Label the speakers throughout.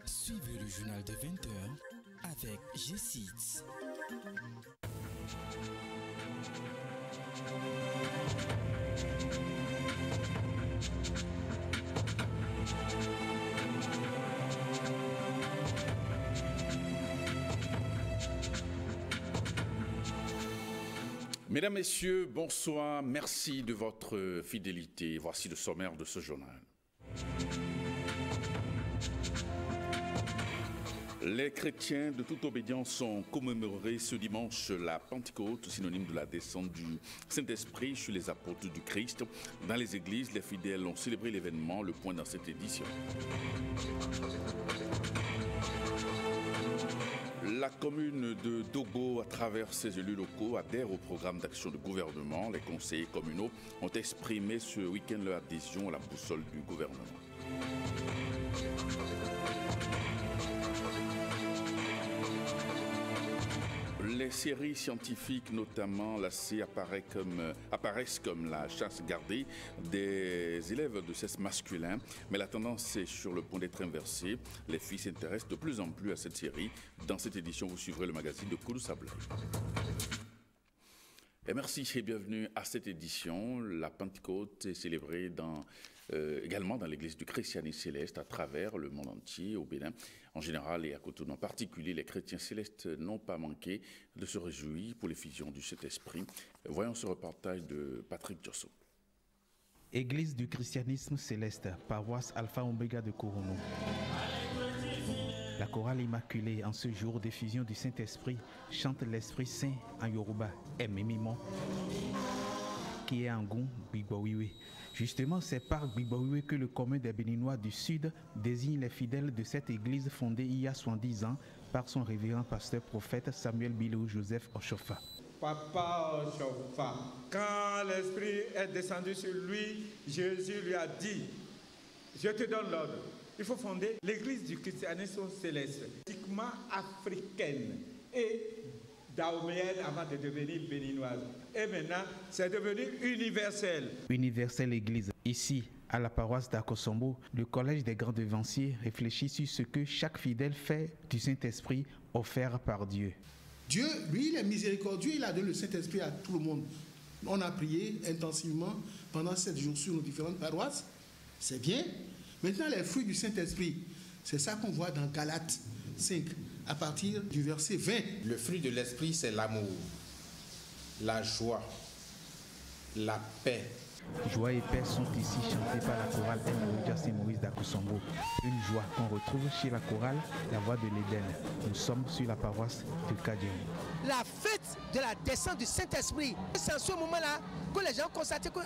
Speaker 1: Suivez le journal de 20 heures avec G6.
Speaker 2: Mesdames, Messieurs, bonsoir. Merci de votre fidélité. Voici le sommaire de ce journal. Les chrétiens de toute obédience ont commémoré ce dimanche la Pentecôte, synonyme de la descente du Saint-Esprit sur les apôtres du Christ. Dans les églises, les fidèles ont célébré l'événement, le point dans cette édition. La commune de Dogo, à travers ses élus locaux, adhère au programme d'action du gouvernement. Les conseillers communaux ont exprimé ce week-end leur adhésion à la boussole du gouvernement. Les séries scientifiques, notamment la C, apparaissent comme la chasse gardée des élèves de sexe masculin, mais la tendance est sur le point d'être inversée. Les filles s'intéressent de plus en plus à cette série. Dans cette édition, vous suivrez le magazine de Koudou Sablé. Et merci et bienvenue à cette édition. La Pentecôte est célébrée également dans l'église du Christianisme Céleste à travers le monde entier, au Bénin en général et à Cotonou en particulier. Les chrétiens célestes n'ont pas manqué de se réjouir pour l'effusion du Saint-Esprit. Voyons ce reportage de Patrick Diosso.
Speaker 3: Église du Christianisme Céleste, paroisse Alpha Omega de Cotonou. La chorale immaculée en ce jour d'effusion du Saint-Esprit chante l'Esprit Saint en Yoruba, Emimimo, qui est en Goun, Bigbawiwe. Justement, c'est par Bigbawiwe que le commun des Béninois du Sud désigne les fidèles de cette église fondée il y a 70 ans par son révérend pasteur prophète Samuel Bilou Joseph Oshofa.
Speaker 4: Papa Oshofa, quand l'Esprit est descendu sur lui, Jésus lui a dit, je te donne l'ordre. Il faut fonder l'église du christianisme céleste, typiquement africaine et dahoméenne avant de devenir béninoise. Et maintenant, c'est devenu universel.
Speaker 3: Universelle église. Ici, à la paroisse d'Akosombo, le collège des grands devanciers réfléchit sur ce que chaque fidèle fait du Saint-Esprit offert par Dieu.
Speaker 5: Dieu, lui, il est miséricordieux, il a donné le Saint-Esprit à tout le monde. On a prié intensivement pendant 7 jours sur nos différentes paroisses. C'est bien. Maintenant, les fruits du Saint-Esprit, c'est ça qu'on voit dans Galates 5, à partir du verset 20.
Speaker 6: Le fruit de l'Esprit, c'est l'amour, la joie, la paix.
Speaker 3: Joie et paix sont ici chantées par la chorale Emoja Saint-Maurice d'Akosombo. Une joie qu'on retrouve chez la chorale La Voix de l'Éden. Nous sommes sur la paroisse de Kadjéry.
Speaker 7: La fête de la descente du Saint-Esprit, c'est en ce moment-là que les gens constatent que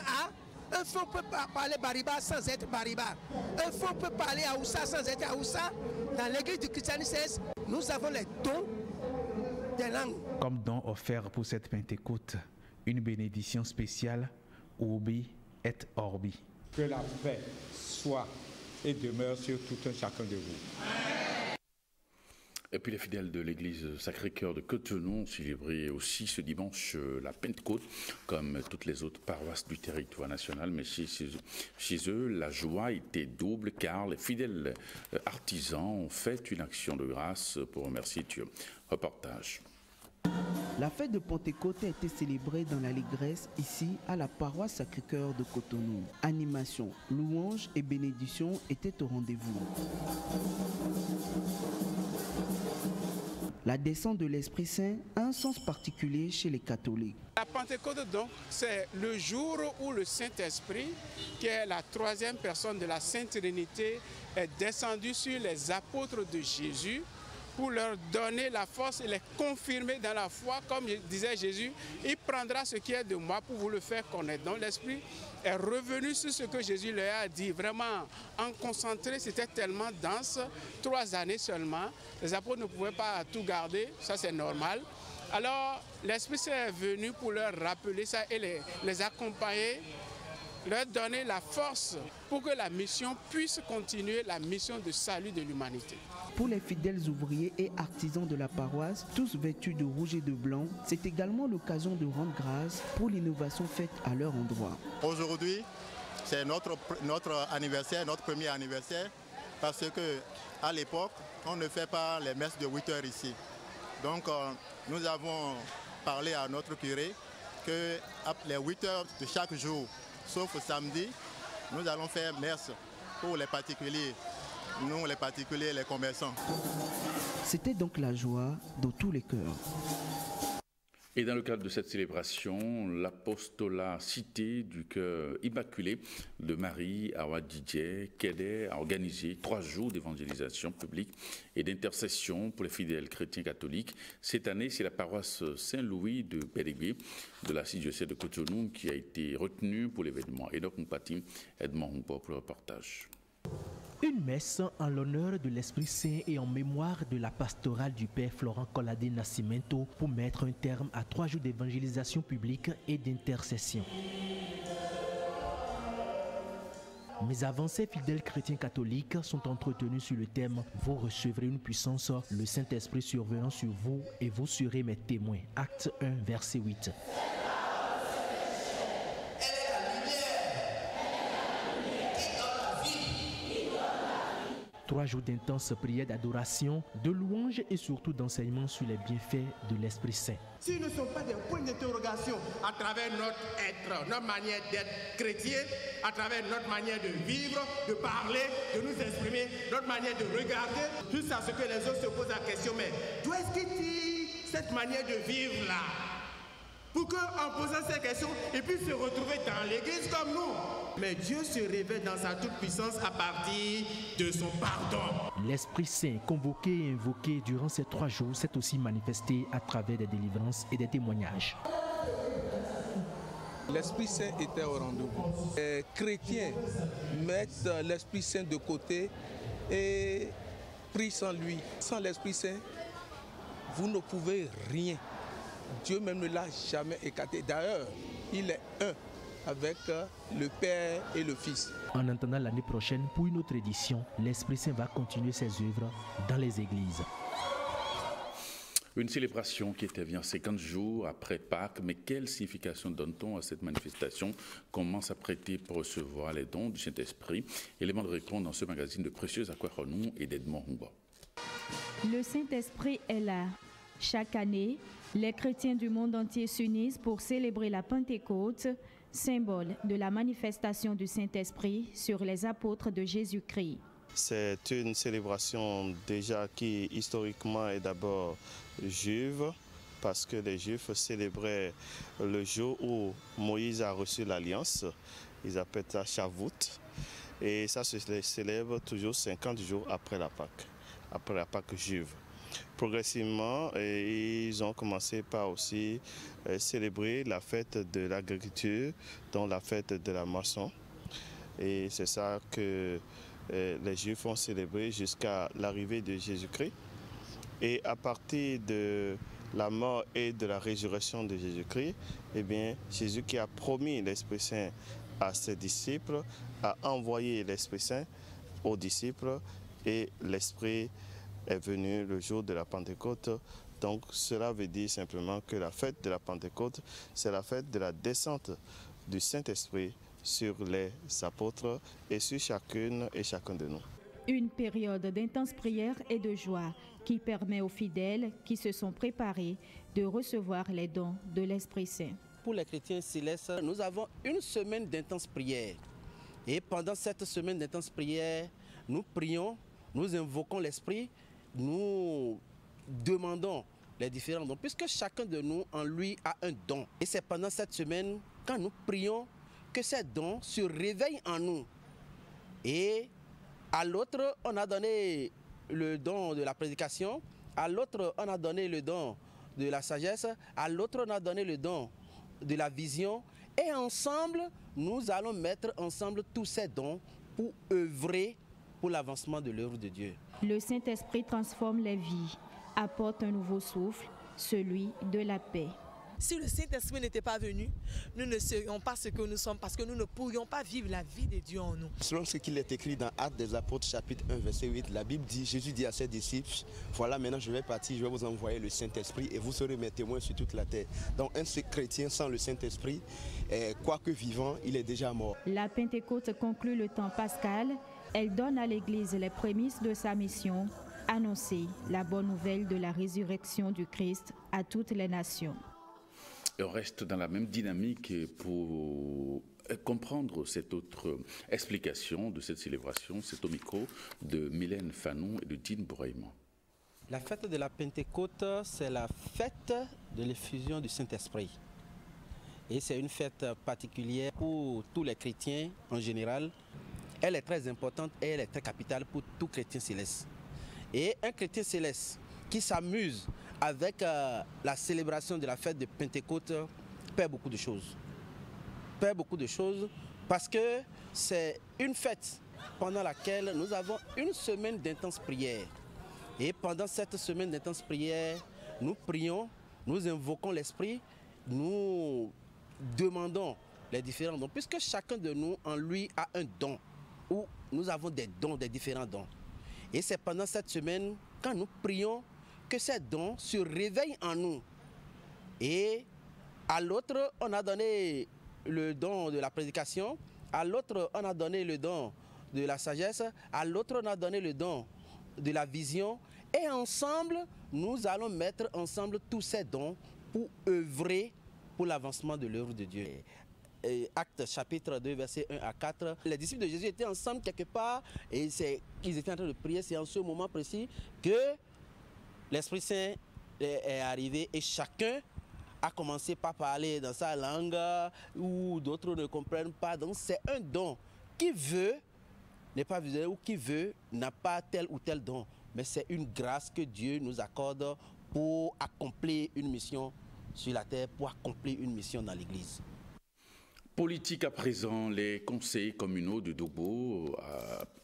Speaker 7: un fond peut parler Bariba sans être Bariba. Un fond peut parler Aoussa sans être Aoussa. Dans l'église du christianisme, nous avons les dons des langues. Comme don offert pour cette Pentecôte, une bénédiction spéciale, Urbi et Orbi.
Speaker 4: Que la paix soit et demeure sur tout un chacun de vous.
Speaker 2: Et puis les fidèles de l'église Sacré-Cœur de Cotonou ont célébré aussi ce dimanche la Pentecôte, comme toutes les autres paroisses du territoire national. Mais chez eux, la joie était double car les fidèles artisans ont fait une action de grâce pour remercier Dieu. Reportage.
Speaker 8: La fête de Pentecôte a été célébrée dans l'allégresse ici à la paroisse Sacré-Cœur de Cotonou. Animation, louanges et bénédictions étaient au rendez-vous. La descente de l'Esprit Saint a un sens particulier chez les catholiques.
Speaker 9: La Pentecôte, donc, c'est le jour où le Saint-Esprit, qui est la troisième personne de la Sainte Trinité, est descendu sur les apôtres de Jésus pour leur donner la force et les confirmer dans la foi. Comme disait Jésus, il prendra ce qui est de moi pour vous le faire connaître. Donc l'Esprit est revenu sur ce que Jésus leur a dit. Vraiment, en concentré, c'était tellement dense, 3 années seulement. Les apôtres ne pouvaient pas tout garder, ça c'est normal. Alors l'Esprit est venu pour leur rappeler ça et les accompagner, leur donner la force pour que la mission puisse continuer, la mission de salut de l'humanité.
Speaker 8: Pour les fidèles ouvriers et artisans de la paroisse, tous vêtus de rouge et de blanc, c'est également l'occasion de rendre grâce pour l'innovation faite à leur endroit.
Speaker 10: Aujourd'hui, c'est notre anniversaire, notre premier anniversaire, parce que à l'époque, on ne fait pas les messes de 8 heures ici. Donc, nous avons parlé à notre curé que les 8 heures de chaque jour, sauf samedi, nous allons faire messe pour les particuliers, nous les particuliers, les commerçants.
Speaker 8: C'était donc la joie de tous les cœurs.
Speaker 2: Et dans le cadre de cette célébration, l'apostolat cité du cœur immaculé de Marie Awa Didier Kédé a organisé 3 jours d'évangélisation publique et d'intercession pour les fidèles chrétiens catholiques. Cette année, c'est la paroisse Saint-Louis de Périgueux de la diocèse de Cotonou qui a été retenue pour l'événement. Et donc, nous partons Edmond Humpo pour le reportage.
Speaker 11: Une messe en l'honneur de l'Esprit Saint et en mémoire de la pastorale du Père Florent Colladé Nascimento pour mettre un terme à 3 jours d'évangélisation publique et d'intercession. Mais avant, ces fidèles chrétiens catholiques sont entretenus sur le thème « Vous recevrez une puissance, le Saint-Esprit survenant sur vous et vous serez mes témoins ». Acte 1, verset 8. 3 jours d'intenses prières d'adoration, de louanges et surtout d'enseignements sur les bienfaits de l'Esprit Saint.
Speaker 6: S'ils ne sont pas des points d'interrogation à travers notre être, notre manière d'être chrétien, à travers notre manière de vivre, de parler, de nous exprimer, notre manière de regarder, jusqu'à ce que les autres se posent la question, mais d'où est-ce qu'ils tirent cette manière de vivre là? Pour qu'en posant ces questions, ils puissent se retrouver dans l'église comme nous. Mais Dieu se révèle dans sa toute-puissance à partir de son pardon.
Speaker 11: L'Esprit Saint, convoqué et invoqué durant ces 3 jours, s'est aussi manifesté à travers des délivrances et des témoignages.
Speaker 12: L'Esprit Saint était au rendez-vous. Les chrétiens mettent l'Esprit Saint de côté et prient sans lui. Sans l'Esprit Saint, vous ne pouvez rien. Dieu même ne l'a jamais écarté. D'ailleurs, il est un avec le Père et le Fils.
Speaker 11: En attendant l'année prochaine, pour une autre édition, l'Esprit Saint va continuer ses œuvres dans les églises.
Speaker 2: Une célébration qui intervient 50 jours après Pâques, mais quelle signification donne-t-on à cette manifestation? Comment s'apprêter pour recevoir les dons du Saint-Esprit? Élément de réponse dans ce magazine de Précieux Aquaronou et d'Edmond Humbo.
Speaker 13: Le Saint-Esprit est là. Chaque année, les chrétiens du monde entier s'unissent pour célébrer la Pentecôte, symbole de la manifestation du Saint-Esprit sur les apôtres de Jésus-Christ.
Speaker 14: C'est une célébration déjà qui historiquement est d'abord juive, parce que les Juifs célébraient le jour où Moïse a reçu l'Alliance. Ils appellent ça Shavuot. Et ça se célèbre toujours 50 jours après la Pâque juive. Progressivement, ils ont commencé par aussi célébrer la fête de l'agriculture, dont la fête de la moisson. Et c'est ça que les Juifs ont célébré jusqu'à l'arrivée de Jésus-Christ. Et à partir de la mort et de la résurrection de Jésus-Christ, eh bien, Jésus qui a promis l'Esprit Saint à ses disciples, a envoyé l'Esprit Saint aux disciples et l'Esprit est venu le jour de la Pentecôte. Donc cela veut dire simplement que la fête de la Pentecôte, c'est la fête de la descente du Saint-Esprit sur les apôtres et sur chacune et chacun de nous.
Speaker 13: Une période d'intense prière et de joie qui permet aux fidèles qui se sont préparés de recevoir les dons de l'Esprit Saint.
Speaker 15: Pour les chrétiens célestes, nous avons une semaine d'intense prière. Et pendant cette semaine d'intense prière, nous prions, nous invoquons l'Esprit, nous demandons les différents dons, puisque chacun de nous en lui a un don. Et c'est pendant cette semaine, quand nous prions, que ces dons se réveillent en nous. Et à l'autre, on a donné le don de la prédication, à l'autre, on a donné le don de la sagesse, à l'autre, on a donné le don de la vision. Et ensemble, nous allons mettre ensemble tous ces dons pour œuvrer pour l'avancement de l'œuvre de Dieu.
Speaker 13: Le Saint-Esprit transforme les vies, apporte un nouveau souffle, celui de la paix.
Speaker 16: Si le Saint-Esprit n'était pas venu, nous ne serions pas ce que nous sommes parce que nous ne pourrions pas vivre la vie de Dieu en nous.
Speaker 17: Selon ce qu'il est écrit dans Actes des Apôtres chapitre 1 verset 8, la Bible dit, Jésus dit à ses disciples, voilà maintenant je vais partir, je vais vous envoyer le Saint-Esprit et vous serez mes témoins sur toute la terre. Donc un chrétien sans le Saint-Esprit, quoique vivant, il est déjà mort.
Speaker 13: La Pentecôte conclut le temps pascal. Elle donne à l'Église les prémices de sa mission, annoncer la bonne nouvelle de la résurrection du Christ à toutes les nations.
Speaker 2: Et on reste dans la même dynamique pour comprendre cette autre explication de cette célébration. C'est au micro de Mylène Fanon et de Dean Bouraïman.
Speaker 15: La fête de la Pentecôte, c'est la fête de l'effusion du Saint-Esprit. Et c'est une fête particulière pour tous les chrétiens en général. Elle est très importante et elle est très capitale pour tout chrétien céleste. Et un chrétien céleste qui s'amuse avec la célébration de la fête de Pentecôte perd beaucoup de choses. Perd beaucoup de choses parce que c'est une fête pendant laquelle nous avons une semaine d'intense prière. Et pendant cette semaine d'intense prière, nous prions, nous invoquons l'Esprit, nous demandons les différents dons, puisque chacun de nous en lui a un don, où nous avons des dons, des différents dons. Et c'est pendant cette semaine, quand nous prions, que ces dons se réveillent en nous. Et à l'autre, on a donné le don de la prédication, à l'autre, on a donné le don de la sagesse, à l'autre, on a donné le don de la vision. Et ensemble, nous allons mettre ensemble tous ces dons pour œuvrer pour l'avancement de l'œuvre de Dieu. Actes chapitre 2, versets 1 à 4. Les disciples de Jésus étaient ensemble quelque part et ils étaient en train de prier. C'est en ce moment précis que l'Esprit Saint est arrivé et chacun a commencé par parler dans sa langue où d'autres ne comprennent pas. Donc c'est un don. Qui veut n'est pas visé ou qui veut n'a pas tel ou tel don. Mais c'est une grâce que Dieu nous accorde pour accomplir une mission sur la terre, pour accomplir une mission dans l'Église.
Speaker 2: Politique à présent, les conseils communaux de Dogbo,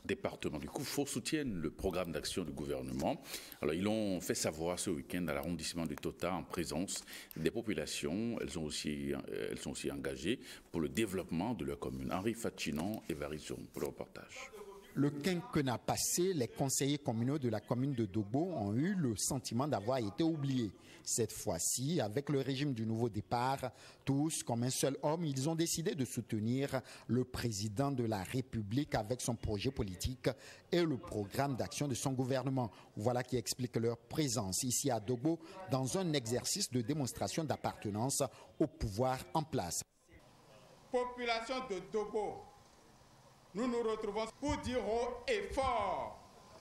Speaker 2: département du Koufo, soutiennent le programme d'action du gouvernement. Alors, ils l'ont fait savoir ce week-end à l'arrondissement de Tota en présence des populations. Elles sont aussi engagées pour le développement de leur commune. Henri Fachinon et Varison pour le reportage.
Speaker 18: Le quinquennat passé, les conseillers communaux de la commune de Dogbo ont eu le sentiment d'avoir été oubliés. Cette fois-ci, avec le régime du nouveau départ, tous, comme un seul homme, ils ont décidé de soutenir le président de la République avec son projet politique et le programme d'action de son gouvernement. Voilà qui explique leur présence ici à Dogbo dans un exercice de démonstration d'appartenance au pouvoir en place.
Speaker 6: Population de Dogbo, nous nous retrouvons pour dire haut et fort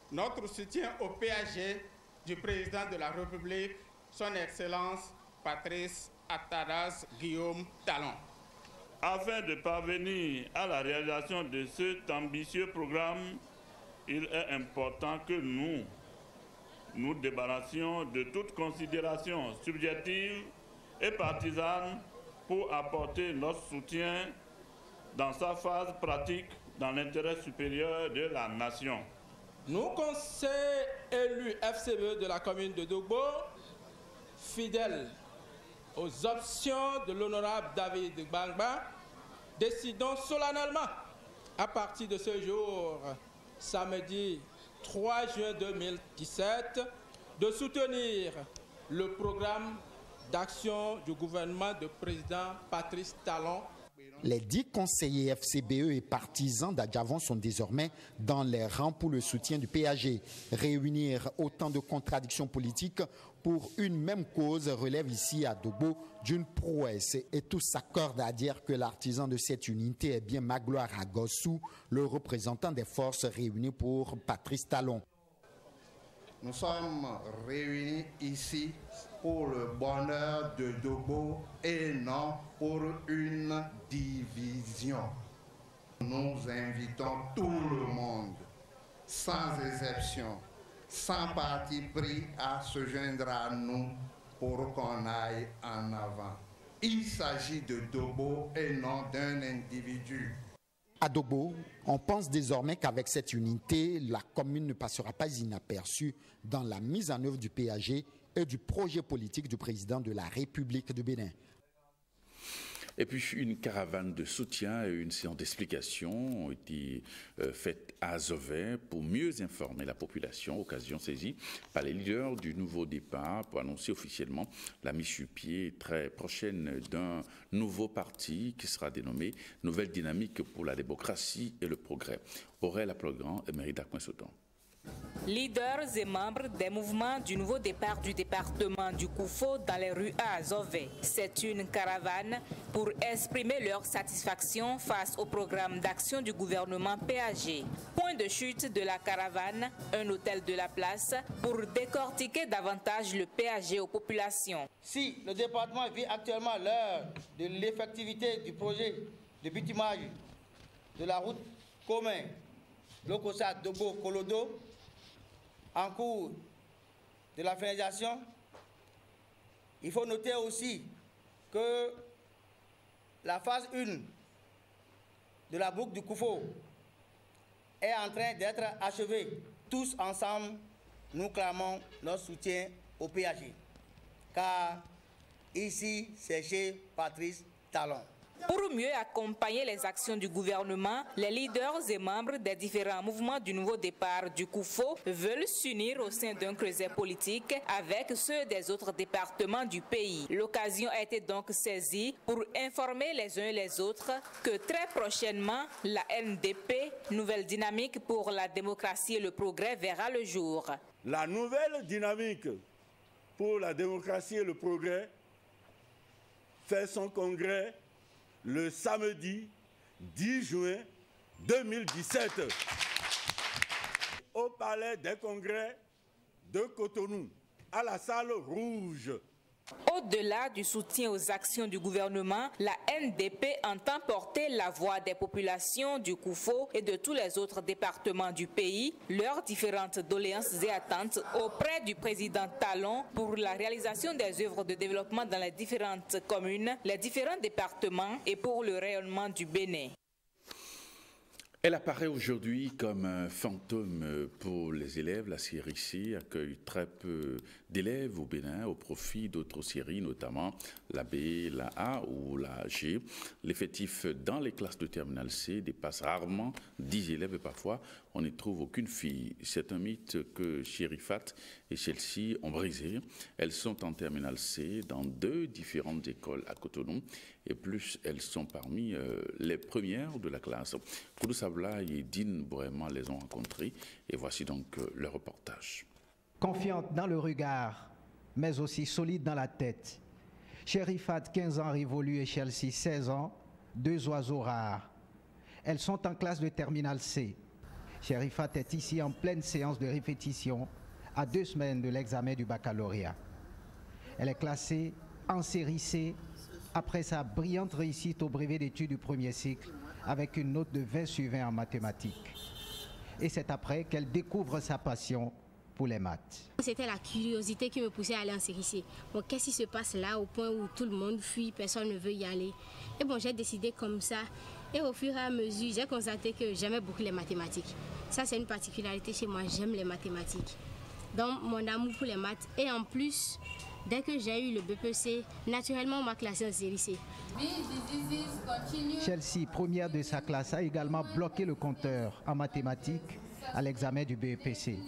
Speaker 6: notre soutien au PAG du président de la République, son Excellence Patrice Atadas Guillaume Talon.
Speaker 19: Afin de parvenir à la réalisation de cet ambitieux programme, il est important que nous nous débarrassions de toute considération subjective et partisane pour apporter notre soutien dans sa phase pratique dans l'intérêt supérieur de la nation.
Speaker 12: Nous, conseillers élus FCBE de la commune de Dogbo, fidèles aux options de l'honorable David Gbangba, décidons solennellement, à partir de ce jour, samedi 3 juin 2017, de soutenir le programme d'action du gouvernement du président Patrice Talon.
Speaker 18: Les 10 conseillers FCBE et partisans d'Adjavon sont désormais dans les rangs pour le soutien du PAG. Réunir autant de contradictions politiques pour une même cause relève ici à Dogbo d'une prouesse. Et tous s'accordent à dire que l'artisan de cette unité est bien Magloire Agossou, le représentant des forces réunies pour Patrice Talon.
Speaker 20: Nous sommes réunis ici pour le bonheur de Dogbo et non pour une division. Nous invitons tout le monde, sans exception, sans parti pris, à se joindre à nous pour qu'on aille en avant. Il s'agit de Dogbo et non d'un individu.
Speaker 18: À Dogbo, on pense désormais qu'avec cette unité, la commune ne passera pas inaperçue dans la mise en œuvre du PAG et du projet politique du président de la République du Bénin.
Speaker 2: Et puis une caravane de soutien et une séance d'explication ont été faites à Azové pour mieux informer la population, occasion saisie par les leaders du nouveau départ pour annoncer officiellement la mise sur pied très prochaine d'un nouveau parti qui sera dénommé Nouvelle Dynamique pour la démocratie et le progrès. Aurel Aplogan et Mérida Coinsoton.
Speaker 21: Leaders et membres des mouvements du nouveau départ du département du Koufo dans les rues à Azové. C'est une caravane pour exprimer leur satisfaction face au programme d'action du gouvernement PAG. Point de chute de la caravane, un hôtel de la place pour décortiquer davantage le PAG aux populations.
Speaker 22: Si le département vit actuellement l'heure de l'effectivité du projet de bitumage de la route commun Lokossa-Dogo-Kolodo, en cours de la finalisation, il faut noter aussi que la phase 1 de la boucle du Koufo est en train d'être achevée. Tous ensemble, nous clamons notre soutien au PAG, car ici, c'est chez Patrice Talon.
Speaker 21: Pour mieux accompagner les actions du gouvernement, les leaders et membres des différents mouvements du nouveau départ du Koufo veulent s'unir au sein d'un creuset politique avec ceux des autres départements du pays. L'occasion a été donc saisie pour informer les uns et les autres que très prochainement, la NDP, Nouvelle Dynamique pour la démocratie et le progrès, verra le jour.
Speaker 23: La Nouvelle Dynamique pour la démocratie et le progrès fait son congrès le samedi 10 juin 2017 au Palais des Congrès de Cotonou, à la salle rouge.
Speaker 21: Au-delà du soutien aux actions du gouvernement, la NDP entend porter la voix des populations du Koufo et de tous les autres départements du pays, leurs différentes doléances et attentes auprès du président Talon pour la réalisation des œuvres de développement dans les différentes communes, les différents départements et pour le rayonnement du Bénin.
Speaker 2: Elle apparaît aujourd'hui comme un fantôme pour les élèves. La série C accueille très peu d'élèves au Bénin au profit d'autres séries, notamment la B, la A ou la G. L'effectif dans les classes de terminale C dépasse rarement 10 élèves et parfois on n'y trouve aucune fille. C'est un mythe que Chérifat et Chelsea ont brisé. Elles sont en terminale C dans 2 différentes écoles à Cotonou et plus elles sont parmi les premières de la classe. Koudou Sabla et Dine Bohéman les ont rencontrées et voici donc le reportage.
Speaker 24: Confiante dans le regard, mais aussi solide dans la tête. Chérifat, 15 ans révolu, et Chelsea, 16 ans, 2 oiseaux rares. Elles sont en classe de terminale C. Chérifat est ici en pleine séance de répétition, à 2 semaines de l'examen du baccalauréat. Elle est classée en série C après sa brillante réussite au brevet d'études du premier cycle avec une note de 20 sur 20 en mathématiques. Et c'est après qu'elle découvre sa passion pour les maths.
Speaker 25: C'était la curiosité qui me poussait à aller en série C. Bon, qu'est-ce qui se passe là au point où tout le monde fuit, personne ne veut y aller? Et bon, j'ai décidé comme ça. Et au fur et à mesure, j'ai constaté que j'aimais beaucoup les mathématiques. Ça, c'est une particularité chez moi, j'aime les mathématiques. Donc, mon amour pour les maths. Et en plus, dès que j'ai eu le BPC, naturellement, on m'a classé en série C.
Speaker 24: Chelsea, première de sa classe, a également bloqué le compteur en mathématiques à l'examen du BEPC.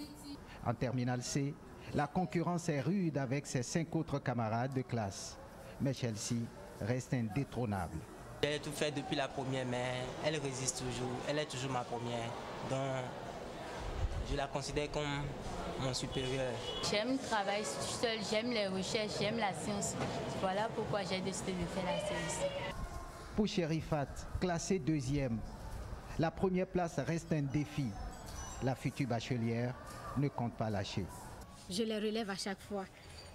Speaker 24: En terminale C, la concurrence est rude avec ses 5 autres camarades de classe. Mais Chelsea reste indétrônable.
Speaker 26: J'ai tout fait depuis la première, mais elle résiste toujours. Elle est toujours ma première. Donc, je la considère comme mon supérieur.
Speaker 27: J'aime travailler seul, j'aime les recherches, j'aime la science. Voilà pourquoi j'ai décidé de faire la science.
Speaker 24: Pour Chérifat, classée 2e, la première place reste un défi. La future bachelière ne compte pas lâcher.
Speaker 25: Je les relève à chaque fois.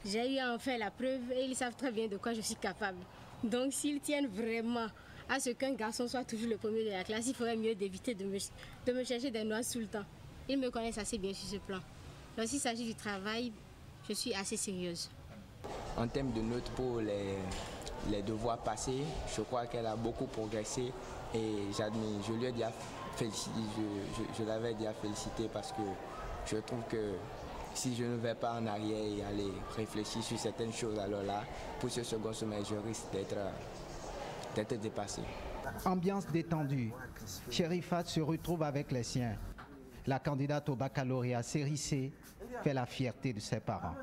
Speaker 25: J'ai eu à en faire la preuve et ils savent très bien de quoi je suis capable. Donc s'ils tiennent vraiment à ce qu'un garçon soit toujours le premier de la classe, il faudrait mieux d'éviter de me chercher des noix sous le temps. Ils me connaissent assez bien sur ce plan. Lorsqu'il s'agit du travail, je suis assez sérieuse.
Speaker 28: En termes de notes pour les devoirs passés, je crois qu'elle a beaucoup progressé et j'admire, je lui ai déjà félicité, je l'avais déjà félicité parce que je trouve que si je ne vais pas en arrière et aller réfléchir sur certaines choses, alors là, pour ce second semestre, je risque d'être dépassé.
Speaker 24: Ambiance détendue. Cherifat se retrouve avec les siens. La candidate au baccalauréat série C fait la fierté de ses parents.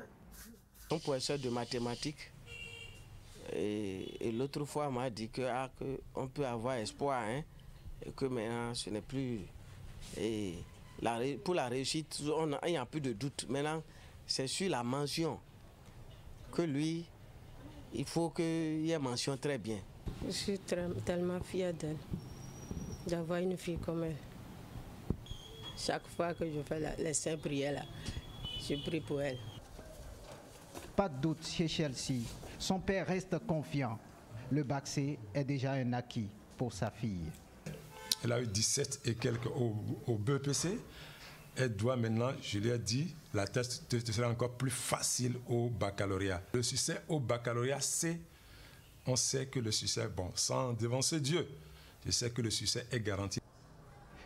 Speaker 22: Mon professeur de mathématiques, et l'autre fois m'a dit que on peut avoir espoir, hein, et que maintenant ce n'est plus... Et pour la réussite, il n'y a plus de doute. Maintenant, c'est sur la mention que lui, il faut qu'il y ait mention très bien.
Speaker 1: Je suis tellement fière d'elle, d'avoir une fille comme elle. Chaque fois que je fais les 5 prières, là, je prie pour elle.
Speaker 24: Pas de doute chez Chelsea. Son père reste confiant. Le bac C est déjà un acquis pour sa fille.
Speaker 3: Elle a eu 17 et quelques au BEPC. Elle doit maintenant, je lui ai dit, la test sera encore plus facile au baccalauréat. Le succès au baccalauréat, on sait que le succès, bon, sans devancer Dieu, je sais que le succès est garanti.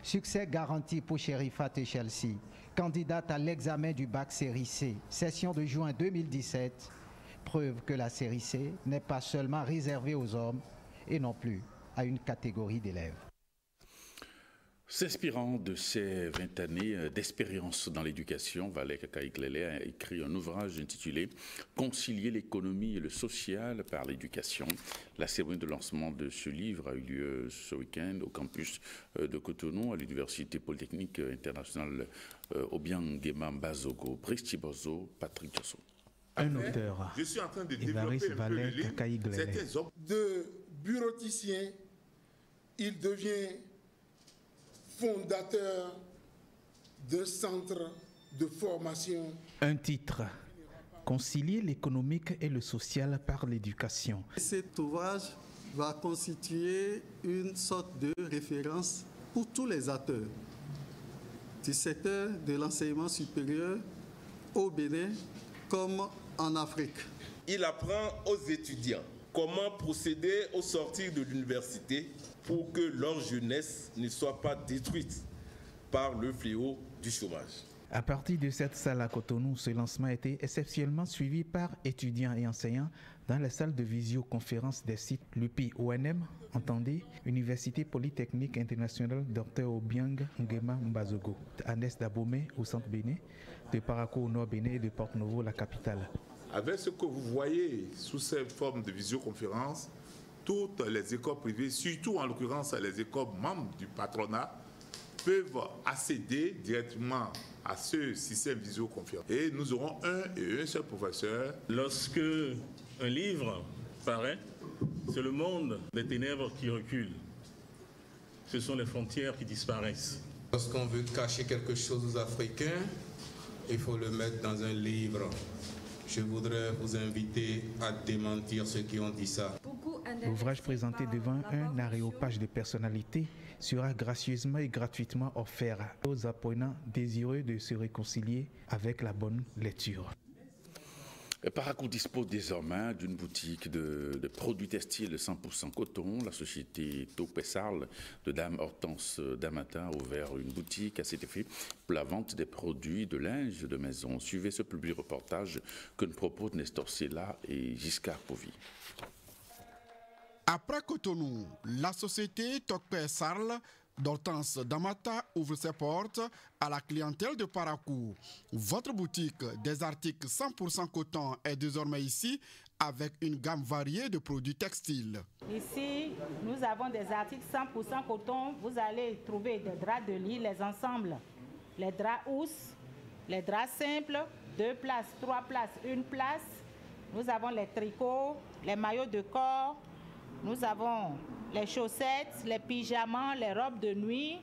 Speaker 24: Succès garanti pour Cherifat et Chelsea, candidate à l'examen du bac série C, session de juin 2017. Preuve que la série C n'est pas seulement réservée aux hommes et non plus à une catégorie d'élèves.
Speaker 2: S'inspirant de ses 20 années d'expérience dans l'éducation, Valek Akaiklele a écrit un ouvrage intitulé « Concilier l'économie et le social par l'éducation ». La cérémonie de lancement de ce livre a eu lieu ce week-end au campus de Cotonou, à l'Université Polytechnique Internationale Obiang-Nguema Mbazogo, Brice-Tibozo, Patrick Diosso.
Speaker 24: Un auteur,
Speaker 4: je suis en train de développer un peu le livre. C'était de bureauticien, il devient fondateur d'un centre de formation.
Speaker 11: Un titre, Concilier l'économique et le social par l'éducation.
Speaker 5: Cet ouvrage va constituer une sorte de référence pour tous les acteurs du secteur de l'enseignement supérieur au Bénin comme en Afrique.
Speaker 7: Il apprend aux étudiants comment procéder au sortir de l'université pour que leur jeunesse ne soit pas détruite par le fléau du chômage.
Speaker 11: À partir de cette salle à Cotonou, ce lancement a été exceptionnellement suivi par étudiants et enseignants dans les salles de visioconférence des sites l'UPI-ONM, entendez, Université Polytechnique Internationale Dr Obiang-Nguema Mbazogo, Agnès Dabomey au centre Bénin, de Parakou au nord Bénin et de Porte-Novo, la capitale.
Speaker 23: Avec ce que vous voyez sous cette forme de visioconférence, toutes les écoles privées, surtout en l'occurrence les écoles membres du patronat, peuvent accéder directement à ce système visioconférence. Et nous aurons un seul professeur.
Speaker 8: Lorsque un livre paraît, c'est le monde des ténèbres qui recule. Ce sont les frontières qui disparaissent.
Speaker 9: Lorsqu'on veut cacher quelque chose aux Africains, il faut le mettre dans un livre. Je voudrais vous inviter à démentir ceux qui ont dit ça.
Speaker 11: L'ouvrage présenté devant un aréopage de personnalités sera gracieusement et gratuitement offert aux apprenants désireux de se réconcilier avec la bonne lecture.
Speaker 2: Parakou dispose désormais d'une boutique de produits textiles 100% coton. La société Topessarl de Dame Hortense Damata a ouvert une boutique à cet effet pour la vente des produits de linge de maison. Suivez ce public reportage que nous proposent Nestor Sela et Giscard Povy.
Speaker 10: Après Cotonou, la société Topessarl d'Hortense Damata ouvre ses portes à la clientèle de Parakou. Votre boutique des articles 100% coton est désormais ici avec une gamme variée de produits textiles.
Speaker 29: Ici, nous avons des articles 100% coton. Vous allez trouver des draps de lit, les ensembles, les draps housses, les draps simples, 2 places, 3 places, 1 place. Nous avons les tricots, les maillots de corps. Nous avons les chaussettes, les pyjamas, les robes de nuit,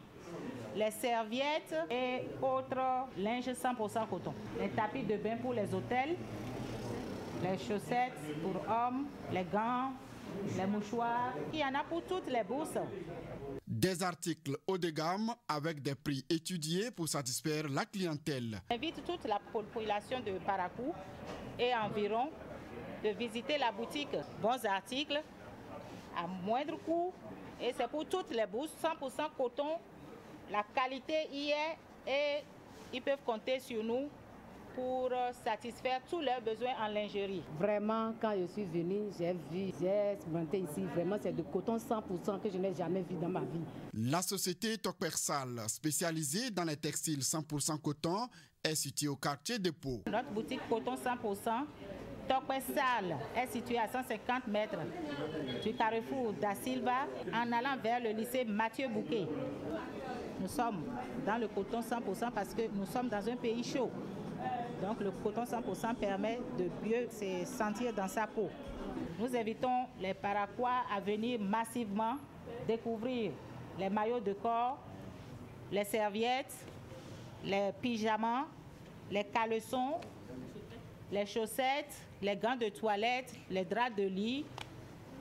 Speaker 29: les serviettes et autres linges 100% coton. Les tapis de bain pour les hôtels, les chaussettes pour hommes, les gants, les mouchoirs. Il y en a pour toutes les bourses.
Speaker 10: Des articles haut de gamme avec des prix étudiés pour satisfaire la clientèle.
Speaker 29: J'invite toute la population de Parakou et environ de visiter la boutique. Bons articles à moindre coût et c'est pour toutes les bourses, 100% coton. La qualité y est et ils peuvent compter sur nous pour satisfaire tous leurs besoins en lingerie.
Speaker 6: Vraiment, quand je suis venue, j'ai expérimenté ici. Vraiment, c'est de coton 100% que je n'ai jamais vu dans ma vie.
Speaker 10: La société Tokpersal, spécialisée dans les textiles 100% coton, est située au quartier de Pau.
Speaker 29: Notre boutique coton 100% Tokpersal est située à 150 mètres du carrefour da Silva en allant vers le lycée Mathieu Bouquet. Nous sommes dans le coton 100% parce que nous sommes dans un pays chaud. Donc le coton 100% permet de mieux se sentir dans sa peau. Nous invitons les Paraquois à venir massivement découvrir les maillots de corps, les serviettes, les pyjamas, les caleçons, les chaussettes, les gants de toilette, les draps de lit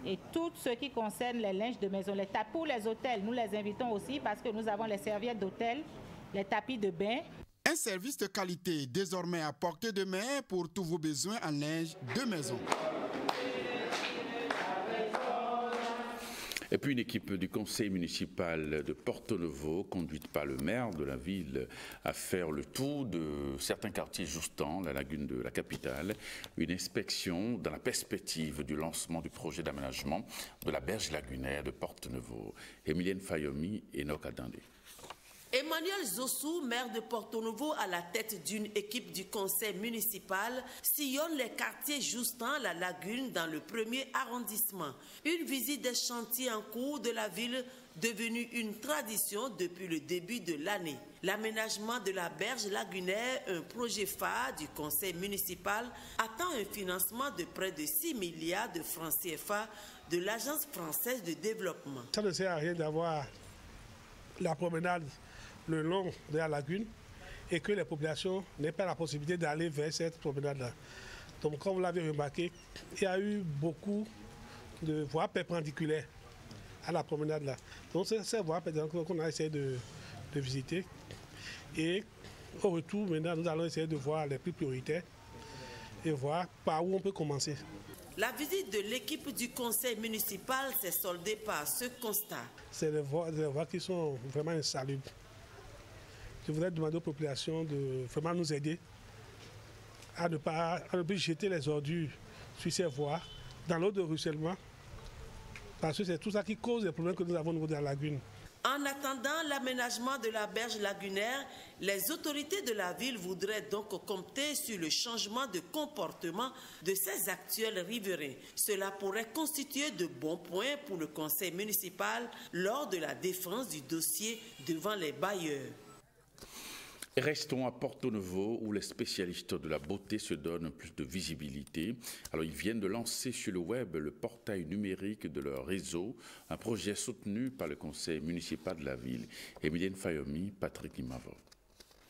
Speaker 29: et tout ce qui concerne les linges de maison. Les tapis pour les hôtels, nous les invitons aussi parce que nous avons les serviettes d'hôtel, les tapis de bain.
Speaker 10: Un service de qualité désormais à portée de main pour tous vos besoins en linge de maison.
Speaker 2: Et puis une équipe du conseil municipal de Porto Novo, conduite par le maire de la ville, à faire le tour de certains quartiers justant la lagune de la capitale. Une inspection dans la perspective du lancement du projet d'aménagement de la berge lagunaire de Porto Novo. Emilienne Fayomi et Enoch Adandé.
Speaker 12: Emmanuel Zossou, maire de Porto Novo, à la tête d'une équipe du conseil municipal, sillonne les quartiers justant la lagune dans le 1er arrondissement. Une visite des chantiers en cours de la ville devenue une tradition depuis le début de l'année. L'aménagement de la berge lagunaire, un projet phare du conseil municipal, attend un financement de près de 6 milliards de francs CFA de l'Agence française de développement.
Speaker 13: Ça ne sert à rien d'avoir la promenade le long de la lagune et que les populations n'aient pas la possibilité d'aller vers cette promenade-là. Donc, comme vous l'avez remarqué, il y a eu beaucoup de voies perpendiculaires à la promenade-là. Donc, c'est ces voies qu'on a essayé de visiter. Et au retour, maintenant, nous allons essayer de voir les plus prioritaires et voir par où on peut commencer.
Speaker 12: La visite de l'équipe du conseil municipal s'est soldée par ce constat.
Speaker 13: C'est des voies qui sont vraiment insalubres. Je voudrais demander aux populations de vraiment nous aider à ne plus jeter les ordures sur ces voies dans l'eau de ruissellement, parce que c'est tout ça qui cause les problèmes que nous avons au niveau de la lagune.
Speaker 12: En attendant l'aménagement de la berge lagunaire, les autorités de la ville voudraient donc compter sur le changement de comportement de ces actuels riverains. Cela pourrait constituer de bons points pour le conseil municipal lors de la défense du dossier devant les bailleurs.
Speaker 2: Restons à Porto Novo où les spécialistes de la beauté se donnent plus de visibilité. Alors ils viennent de lancer sur le web le portail numérique de leur réseau, un projet soutenu par le conseil municipal de la ville. Emilienne Fayomi, Patrick Imavo.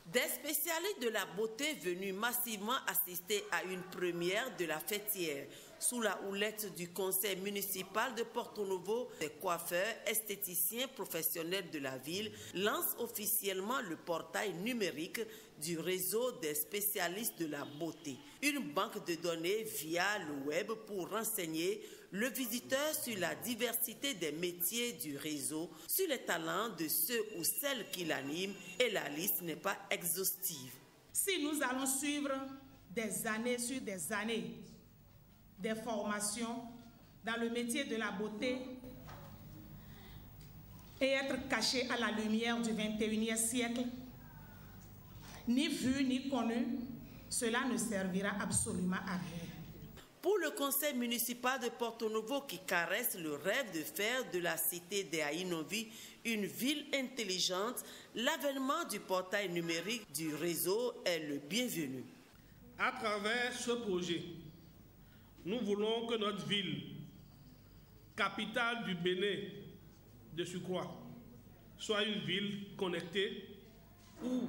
Speaker 12: Des spécialistes de la beauté venus massivement assister à une première de la fêtière. Sous la houlette du conseil municipal de Porto Novo, des coiffeurs, esthéticiens professionnels de la ville lancent officiellement le portail numérique du réseau des spécialistes de la beauté. Une banque de données via le web pour renseigner le visiteur sur la diversité des métiers du réseau, sur les talents de ceux ou celles qui l'animent, et la liste n'est pas exhaustive.
Speaker 14: Si nous allons suivre des années sur des années des formations dans le métier de la beauté et être cachés à la lumière du 21e siècle, ni vu ni connu, cela ne servira absolument à rien.
Speaker 12: Pour le conseil municipal de Porto Novo qui caresse le rêve de faire de la cité de Ainovi une ville intelligente, l'avènement du portail numérique du réseau est le bienvenu.
Speaker 14: À travers ce projet, nous voulons que notre ville, capitale du Bénin de surcroît, soit une ville connectée où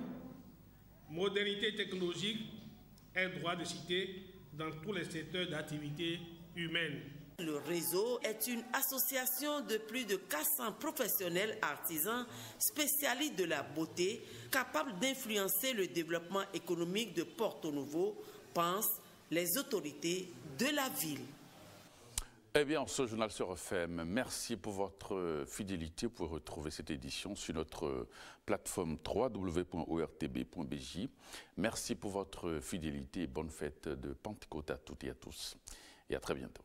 Speaker 14: modernité technologique est droit de cité dans tous les secteurs d'activité humaine.
Speaker 12: Le réseau est une association de plus de 400 professionnels artisans spécialistes de la beauté, capables d'influencer le développement économique de Porto Novo, pensent les autorités de la ville.
Speaker 2: Eh bien, ce journal se referme. Merci pour votre fidélité. Vous pouvez retrouver cette édition sur notre plateforme www.ortb.bj. Merci pour votre fidélité et bonne fête de Pentecôte à toutes et à tous. Et à très bientôt.